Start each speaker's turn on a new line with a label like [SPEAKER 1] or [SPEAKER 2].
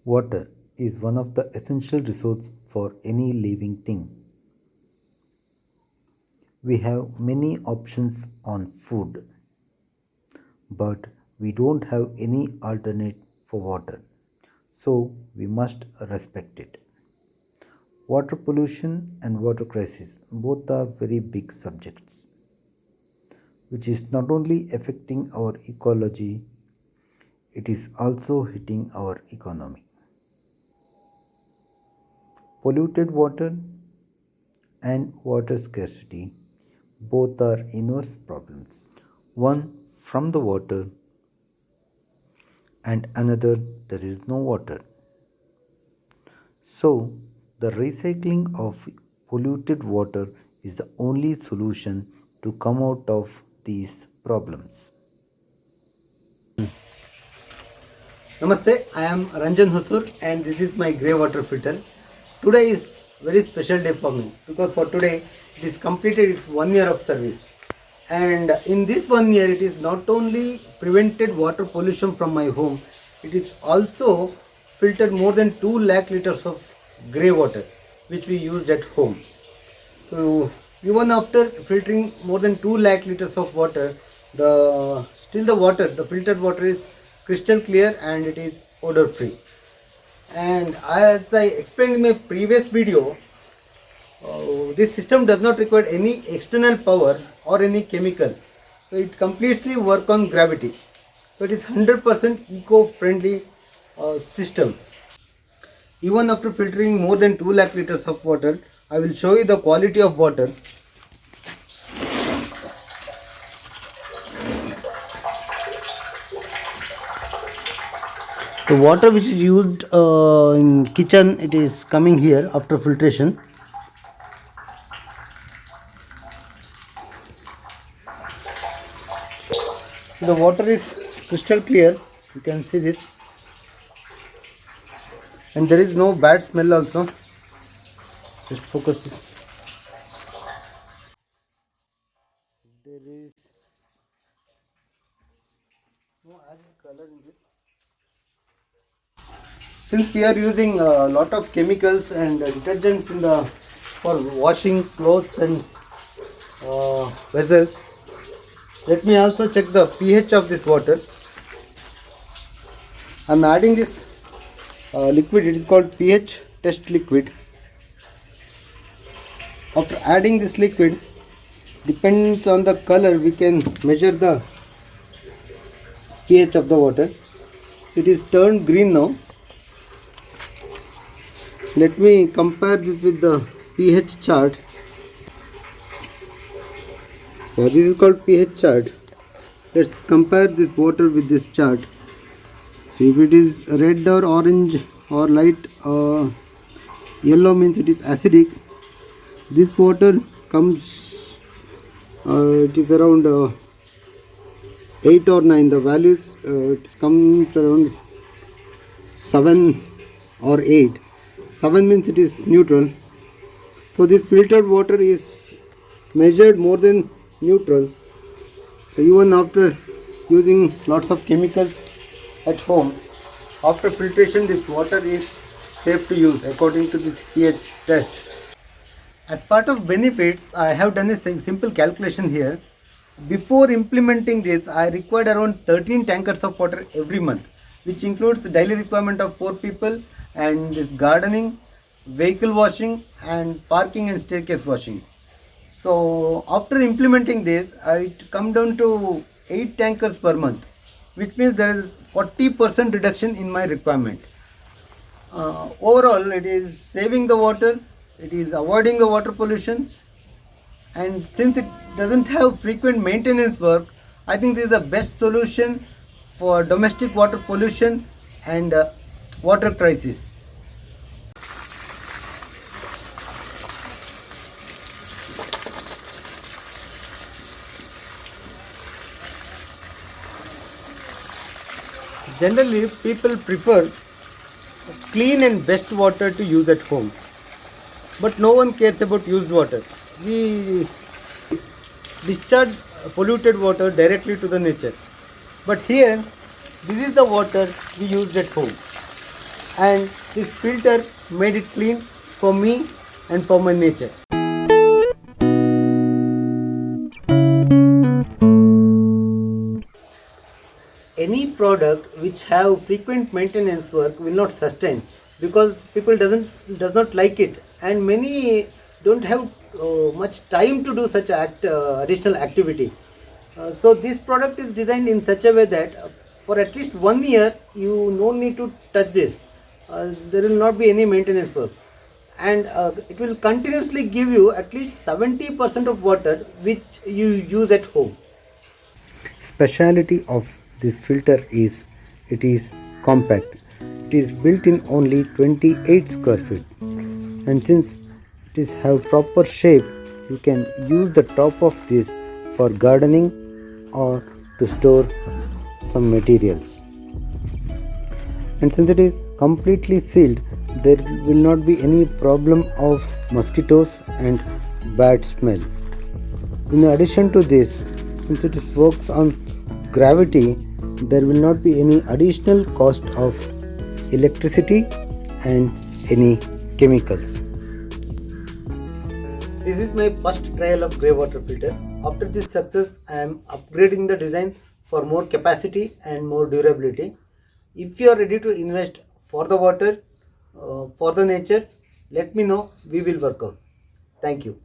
[SPEAKER 1] Water is one of the essential resources for any living thing. We have many options on food, but we don't have any alternate for water, so we must respect it. Water pollution and water crisis both are very big subjects, which is not only affecting our ecology, it is also hitting our economy. Polluted water and water scarcity both are enormous problems. One from the water and another there is no water. So, the recycling of polluted water is the only solution to come out of these problems.
[SPEAKER 2] Namaste, I am Ranjan Husur and this is my grey water filter. Today is very special day for me because for today it is completed its 1 year of service. And in this 1 year it is not only prevented water pollution from my home, it is also filtered more than 2 lakh liters of grey water which we used at home. So even after filtering more than 2 lakh liters of water, the filtered water is crystal clear and it is odor free. And as I explained in my previous video, this system does not require any external power or any chemical. So it completely works on gravity. So it is 100% eco-friendly system. Even after filtering more than 2 lakh liters of water, I will show you the quality of water. The water which is used in kitchen, it is coming here after filtration. The water is crystal clear, you can see this, and there is no bad smell also. Just focus this. There is no added color in this. Since we are using a lot of chemicals and detergents in the for washing clothes and vessels, let me also check the pH of this water. I am adding this liquid, it is called pH test liquid. After adding this liquid, depends on the color, we can measure the pH of the water. It is turned green now. Let me compare this with the pH chart. This is called pH chart. Let's compare this water with this chart. So if it is red or orange or light yellow means it is acidic. This water comes, it is around 8 or 9. The values it comes around 7 or 8. 7 means it is neutral. So this filtered water is measured more than neutral. So even after using lots of chemicals at home, after filtration this water is safe to use according to this pH test. As part of benefits, I have done a simple calculation here. Before implementing this, I required around 13 tankers of water every month, which includes the daily requirement of 4 people and this gardening, vehicle washing and parking and staircase washing. So after implementing this, it come down to 8 tankers per month, which means there is 40% reduction in my requirement. Overall, it is saving the water, it is avoiding the water pollution, and since it doesn't have frequent maintenance work, I think this is the best solution for domestic water pollution and water crisis. Generally, people prefer clean and best water to use at home, but no one cares about used water. We discharge polluted water directly to the nature, but here this is the water we used at home. and this filter made it clean for me and for my nature. Any product which have frequent maintenance work will not sustain, because people does not like it, and many don't have much time to do such additional activity. So this product is designed in such a way that for at least 1 year you no need to touch this. There will not be any maintenance work, and it will continuously give you at least 70% of water which you use at home.
[SPEAKER 1] Speciality of this filter is it is compact. It is built in only 28 square feet, and since it is have proper shape, you can use the top of this for gardening or to store some materials. And since it is completely sealed, there will not be any problem of mosquitoes and bad smell. In addition to this, since it is works on gravity, there will not be any additional cost of electricity and any chemicals.
[SPEAKER 2] This is my first trial of grey water filter. After this success, I am upgrading the design for more capacity and more durability. If you are ready to invest for the water, for the nature, let me know. We will work out. Thank you.